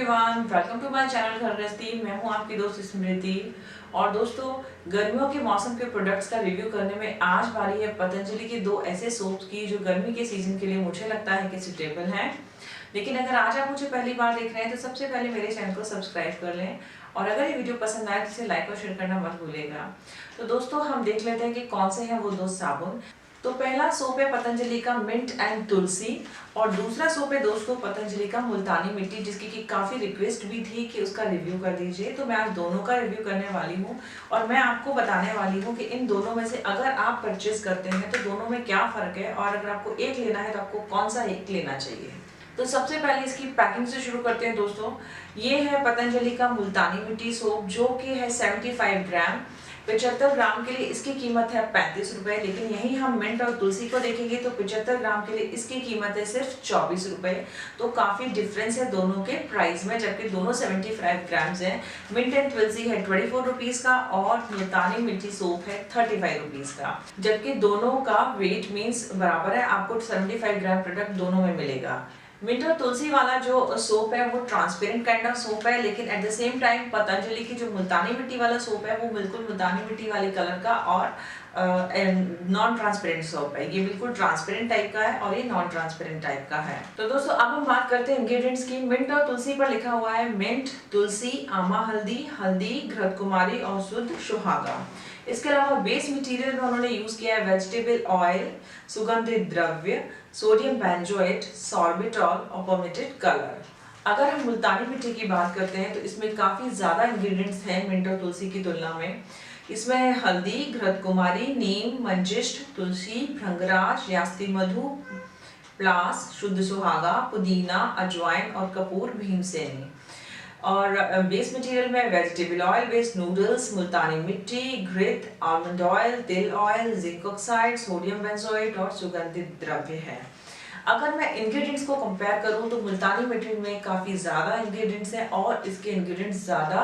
Everyone, welcome to my channel Ghar Grihasthi. मैं हूं आपकी दोस्त स्मृति। और दोस्तों, गर्मियों के मौसम के प्रोडक्ट्स का रिव्यू करने में आज बारी है पतंजलि की दो ऐसे सोप्स की जो गर्मी के सीजन के लिए मुझे लगता है कि सुटेबल हैं। लेकिन अगर आज आप मुझे पहली बार देख रहे हैं तो सबसे पहले मेरे चैनल को सब्सक्राइब कर लें और अगर ये वीडियो पसंद आए तो इसे लाइक और शेयर करना मत भूलिएगा। तो दोस्तों, हम देख लेते हैं कि कौन से हैं वो दो साबुन। तो पहला सोप है पतंजलि का मिंट एंड तुलसी और दूसरा सोप है दोस्तों पतंजलि का मुल्तानी मिट्टी, जिसकी की काफ़ी रिक्वेस्ट भी थी कि उसका रिव्यू कर दीजिए। तो मैं आज दोनों का रिव्यू करने वाली हूँ और मैं आपको बताने वाली हूँ कि इन दोनों में से अगर आप परचेज करते हैं तो दोनों में क्या फ़र्क है और अगर आपको एक लेना है तो आपको कौन सा एक लेना चाहिए। तो सबसे पहले इसकी पैकिंग से शुरू करते हैं दोस्तों। ये है पतंजलि का मुल्तानी मिट्टी सोप जो कि है 75 ग्राम। 75 ग्राम के लिए इसकी कीमत है 35 रुपये, लेकिन यहीं हम मिंट और तुलसी को देखेंगे तो 75 ग्राम के लिए इसकी कीमत है सिर्फ 24 रुपये। तो काफ़ी डिफरेंस है दोनों के प्राइस में, जबकि दोनों 75 ग्राम्स हैं। मिंट एंड तुलसी है 24 रुपीज़ का और मुल्तानी मिट्टी सोप है 35 रुपीज़ का, जबकि दोनों का वेट मीन्स बराबर है। आपको 75 ग्राम प्रोडक्ट दोनों में मिलेगा। मिंट और तुलसी वाला जो सोप है वो ट्रांसपेरेंट काइंड ऑफ सोप है, लेकिन at the same time Patanjali की जो मुल्तानी मिट्टी वाला सोप है वो बिल्कुल मुल्तानी मिट्टी वाले कलर का और नॉन ट्रांसपेरेंट सोप है। ये बिल्कुल ट्रांसपेरेंट टाइप का है और ये नॉन ट्रांसपेरेंट टाइप का है। तो दोस्तों, अब हम बात करते हैं इंग्रेडिएंट्स की। मिंट और तुलसी पर लिखा हुआ है मिंट, तुलसी, आमा हल्दी, हल्दी, घृत कुमारी और शुद्ध सुहागा। इसके अलावा बेस मटेरियल में उन्होंने यूज किया है वेजिटेबल ऑयल, सुगंधित द्रव्य, सोडियम बेंजोएट, सॉर्बिटॉल और परमिटेड कलर। अगर हम मुल्तानी मिट्टी की बात करते हैं तो इसमें काफ़ी ज़्यादा इंग्रेडिएंट्स हैं मिंट और तुलसी की तुलना में। इसमें है हल्दी, घृत कुमारी, नीम, मंजिष्ठ, तुलसी, भृंगराज, यास्ती मधु, प्लास, शुद्ध सुहागा, पुदीना, अजवाइन और कपूर भीमसेनी। और बेस मटेरियल में वेजिटेबल ऑयल बेस्ड नूडल्स, मुल्तानी मिट्टी, घृत, आलमंड ऑयल, तिल oil, zinc oxide, sodium benzoate और सुगंधित द्रव्य है। अगर मैं इंग्रेडिएंट्स को कंपेयर करूं तो मुल्तानी मिट्टी में काफ़ी ज़्यादा इंग्रेडिएंट्स हैं और इसके इंग्रेडिएंट्स ज़्यादा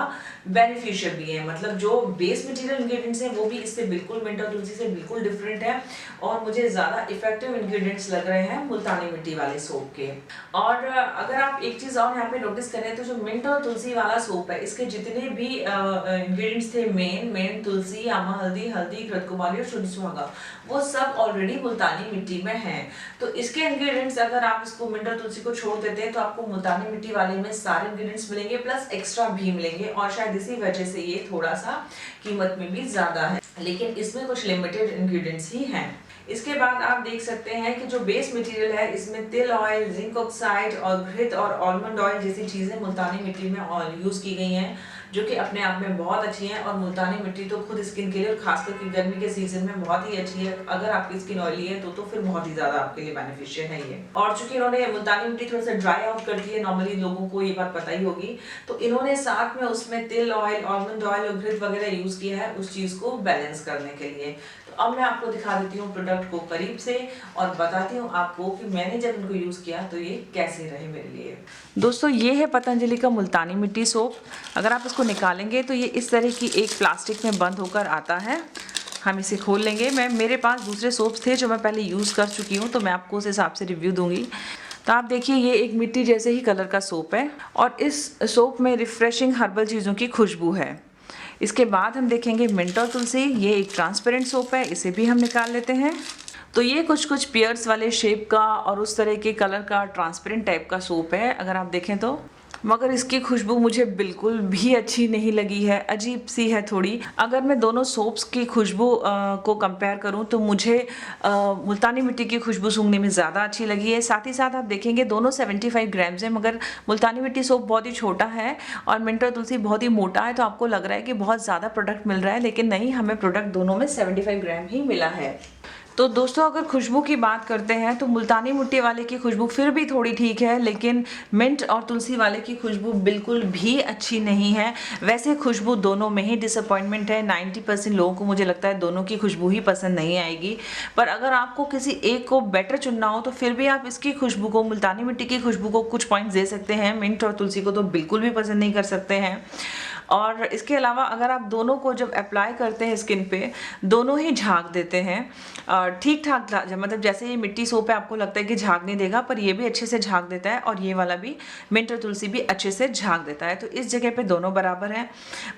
बेनिफिशियल भी हैं। मतलब जो बेस मटेरियल इंग्रेडिएंट्स हैं वो भी इससे बिल्कुल मिंट और तुलसी से बिल्कुल डिफरेंट है और मुझे ज़्यादा इफेक्टिव इंग्रेडिएंट्स लग रहे हैं मुल्तानी मिट्टी वाले सोप के। और अगर आप एक चीज़ और यहाँ पे नोटिस करें तो जो मिंट और तुलसी वाला सोप है इसके जितने भी इंग्रेडिएंट्स थे मेन तुलसी, आमा हल्दी, हल्दी, घृत कुमारी और शुद्ध सुहागा, वो सब ऑलरेडी मुल्तानी मिट्टी में हैं। तो इसके इंग्रेडिएंट्स अगर आप इसको मिंट और तुलसी को छोड़ देते हैं तो आपको मुल्तानी मिट्टी वाले में सारे इंग्रेडिएंट्स मिलेंगे प्लस एक्स्ट्रा भी मिलेंगे और शायद इसी वजह से ये थोड़ा सा कीमत में भी ज्यादा है, लेकिन इसमें कुछ लिमिटेड इंग्रेडिएंट्स ही हैं। इसके बाद आप देख सकते हैं कि जो बेस मटेरियल है इसमें तिल ऑयल, जिंक ऑक्साइड और घृत और आलमंड ऑयल जैसी चीज़ें मुल्तानी मिट्टी में यूज़ की गई हैं, जो कि अपने आप में बहुत अच्छी हैं। और मुल्तानी मिट्टी तो खुद स्किन के लिए और खासकर कि गर्मी के सीजन में बहुत ही अच्छी है। अगर आपकी स्किन ऑयली है तो फिर बहुत ही ज़्यादा आपके लिए बेनिफिशियल है ये। और चूंकि इन्होंने मुल्तानी मिट्टी थोड़ा सा ड्राई आउट करती है, नॉर्मली लोगों को ये बात पता ही होगी, तो इन्होंने साथ में उसमें तिल ऑयल, आलमंड ऑयल और घृत वगैरह यूज़ किया है उस चीज़ को बैलेंस करने के लिए। तो अब मैं आपको दिखा देती हूँ प्रोडक्ट को करीब से और बताती हूँ आपको कि मैंने जब इनको यूज़ किया तो ये कैसे रहे मेरे लिए। दोस्तों, ये है पतंजलि का मुल्तानी मिट्टी सोप। अगर आप इसको निकालेंगे तो ये इस तरह की एक प्लास्टिक में बंद होकर आता है। हम इसे खोल लेंगे। मेरे पास दूसरे सोप्स थे जो मैं पहले यूज़ कर चुकी हूँ, तो मैं आपको उस हिसाब से रिव्यू दूंगी। तो आप देखिए, ये एक मिट्टी जैसे ही कलर का सोप है और इस सोप में रिफ्रेशिंग हर्बल चीज़ों की खुशबू है। इसके बाद हम देखेंगे मिंट और तुलसी। ये एक ट्रांसपेरेंट सोप है, इसे भी हम निकाल लेते हैं। तो ये कुछ पियर्स वाले शेप का और उस तरह के कलर का ट्रांसपेरेंट टाइप का सोप है अगर आप देखें तो, मगर इसकी खुशबू मुझे बिल्कुल भी अच्छी नहीं लगी है, अजीब सी है थोड़ी। अगर मैं दोनों सोप्स की खुशबू को कंपेयर करूं तो मुझे मुल्तानी मिट्टी की खुशबू सूंघने में ज़्यादा अच्छी लगी है। साथ ही साथ आप देखेंगे दोनों 75 ग्राम्स है, मगर मुल्तानी मिट्टी सोप बहुत ही छोटा है और मिंट और तुलसी बहुत ही मोटा है, तो आपको लग रहा है कि बहुत ज़्यादा प्रोडक्ट मिल रहा है, लेकिन नहीं, हमें प्रोडक्ट दोनों में 75 ग्राम ही मिला है। तो दोस्तों, अगर खुशबू की बात करते हैं तो मुल्तानी मिट्टी वाले की खुशबू फिर भी थोड़ी ठीक है, लेकिन मिंट और तुलसी वाले की खुशबू बिल्कुल भी अच्छी नहीं है। वैसे खुशबू दोनों में ही डिसअपॉइंटमेंट है। 90% लोगों को मुझे लगता है दोनों की खुशबू ही पसंद नहीं आएगी, पर अगर आपको किसी एक को बेटर चुनना हो तो फिर भी आप इसकी खुशबू को, मुल्तानी मिट्टी की खुशबू को कुछ पॉइंट्स दे सकते हैं। मिंट और तुलसी को तो बिल्कुल भी पसंद नहीं कर सकते हैं। और इसके अलावा अगर आप दोनों को जब अप्लाई करते हैं स्किन पे, दोनों ही झाग देते हैं ठीक ठाक, मतलब जैसे ये मिट्टी सोप है आपको लगता है कि झाग नहीं देगा, पर ये भी अच्छे से झाग देता है और ये वाला भी मिंट और तुलसी भी अच्छे से झाग देता है। तो इस जगह पे दोनों बराबर हैं।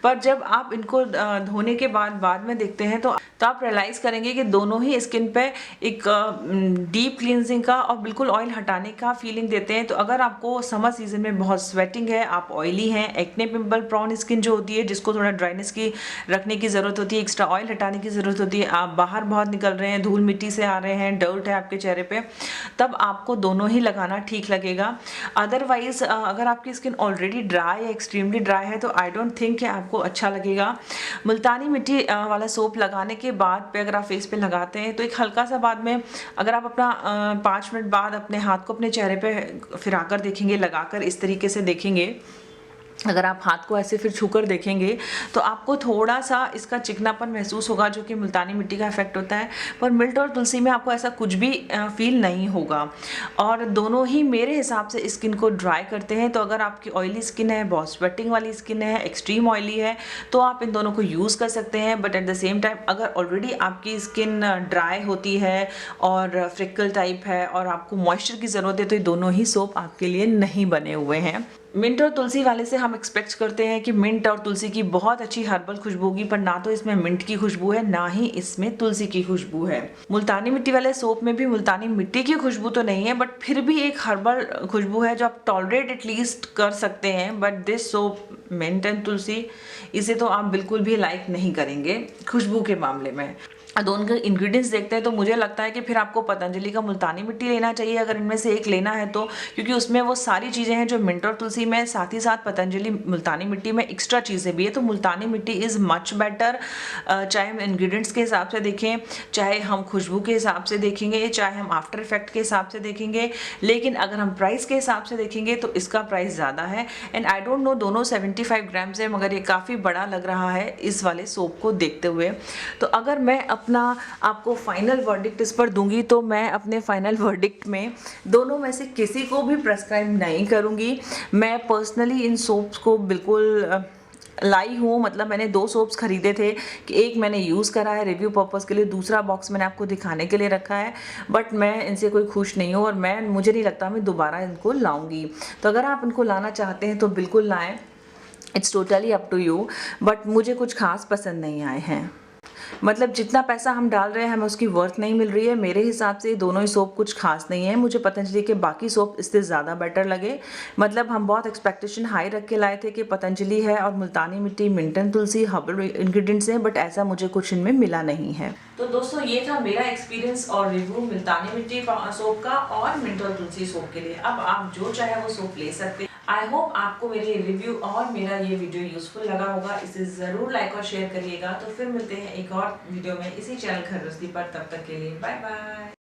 पर जब आप इनको धोने के बाद में देखते हैं तो आप रियलाइज करेंगे कि दोनों ही स्किन पे एक डीप क्लींजिंग का और बिल्कुल ऑयल हटाने का फीलिंग देते हैं। तो अगर आपको समर सीजन में बहुत स्वेटिंग है, आप ऑयली हैं, एक्ने पिंपल प्रॉन स्किन जो होती है जिसको थोड़ा ड्राइनेस की रखने की ज़रूरत होती है, एक्स्ट्रा ऑयल हटाने की ज़रूरत होती है, आप बाहर बहुत निकल रहे हैं, धूल मिट्टी से आ रहे हैं, डर्ट है आपके चेहरे पे, तब आपको दोनों ही लगाना ठीक लगेगा। अदरवाइज अगर आपकी स्किन ऑलरेडी ड्राई या एक्सट्रीमली ड्राई है तो आई डोंट थिंक कि आपको अच्छा लगेगा। मुल्तानी मिट्टी वाला सोप लगाने के बाद पे अगर आप फेस पे लगाते हैं तो एक हल्का सा बाद में अगर आप अपना 5 मिनट बाद अपने हाथ को अपने चेहरे पे फिराकर देखेंगे, लगाकर इस तरीके से देखेंगे, अगर आप हाथ को ऐसे फिर छूकर देखेंगे तो आपको थोड़ा सा इसका चिकनापन महसूस होगा जो कि मुल्तानी मिट्टी का इफेक्ट होता है। पर मिल्ट और तुलसी में आपको ऐसा कुछ भी फील नहीं होगा और दोनों ही मेरे हिसाब से स्किन को ड्राई करते हैं। तो अगर आपकी ऑयली स्किन है, बहुत स्वेटिंग वाली स्किन है, एक्सट्रीम ऑयली है, तो आप इन दोनों को यूज़ कर सकते हैं। But at the same time अगर ऑलरेडी आपकी स्किन ड्राई होती है और फ्रिकल टाइप है और आपको मॉइस्चर की ज़रूरत है तो ये दोनों ही सोप आपके लिए नहीं बने हुए हैं। मिंट और तुलसी वाले से हम एक्सपेक्ट करते हैं कि मिंट और तुलसी की बहुत अच्छी हर्बल खुशबू होगी, पर ना तो इसमें मिंट की खुशबू है ना ही इसमें तुलसी की खुशबू है। मुल्तानी मिट्टी वाले सोप में भी मुल्तानी मिट्टी की खुशबू तो नहीं है, बट फिर भी एक हर्बल खुशबू है जो आप टॉलरेट एटलीस्ट कर सकते हैं। But this soap mint and tulsi, इसे तो आप बिल्कुल भी लाइक नहीं करेंगे खुशबू के मामले में। दोनों के इंग्रेडिएंट्स देखते हैं तो मुझे लगता है कि फिर आपको पतंजलि का मुल्तानी मिट्टी लेना चाहिए अगर इनमें से एक लेना है तो, क्योंकि उसमें वो सारी चीज़ें हैं जो मिंट और तुलसी में, साथ ही साथ पतंजलि मुल्तानी मिट्टी में एक्स्ट्रा चीज़ें भी है। तो मुल्तानी मिट्टी इज़ मच बेटर, चाहे हम इंग्रेडिएंट्स के हिसाब से देखें, चाहे हम खुशबू के हिसाब से देखेंगे, चाहे हम आफ्टर इफेक्ट के हिसाब से देखेंगे। लेकिन अगर हम प्राइस के हिसाब से देखेंगे तो इसका प्राइस ज़्यादा है। एंड आई डोंट नो, दोनों 75 ग्राम है, मगर ये काफ़ी बड़ा लग रहा है इस वाले सोप को देखते हुए। तो अगर मैं अपना आपको फाइनल वर्डिक्ट इस पर दूंगी तो मैं अपने फाइनल वर्डिक्ट में दोनों में से किसी को भी प्रेस्क्राइब नहीं करूंगी। मैं पर्सनली इन सोप्स को बिल्कुल लाई हूँ, मतलब मैंने 2 सोप्स खरीदे थे कि एक मैंने यूज़ करा है रिव्यू पर्पज़ के लिए, दूसरा बॉक्स मैंने आपको दिखाने के लिए रखा है। बट मैं इनसे कोई खुश नहीं हूँ और मुझे नहीं लगता मैं दोबारा इनको लाऊंगी। तो अगर आप इनको लाना चाहते हैं तो बिल्कुल लाएँ, it's totally up to you. But मुझे कुछ खास पसंद नहीं आए हैं, मतलब जितना पैसा हम डाल रहे हैं हमें उसकी वर्थ नहीं मिल रही है। मेरे हिसाब से दोनों ही सोप कुछ खास नहीं है। मुझे पतंजलि के बाकी सोप इससे ज़्यादा बेटर लगे। मतलब हम बहुत एक्सपेक्टेशन हाई रख के लाए थे कि पतंजलि है और Multani mitti, mint and tulsi herbal ingredients हैं, बट ऐसा मुझे कुछ इनमें मिला नहीं है। तो दोस्तों ये था मेरा एक्सपीरियंस और रिव्यू मुल्तानी मिट्टी सोप का और मिंट और तुलसी सोप के लिए। अब आप जो चाहे वो सोप ले सकते हैं। आई होप आपको मेरे रिव्यू और मेरा ये वीडियो यूजफुल लगा होगा। इसे ज़रूर लाइक और शेयर करिएगा। तो फिर मिलते हैं एक और वीडियो में इसी चैनल घर रस्ती पर। तब तक के लिए बाय बाय।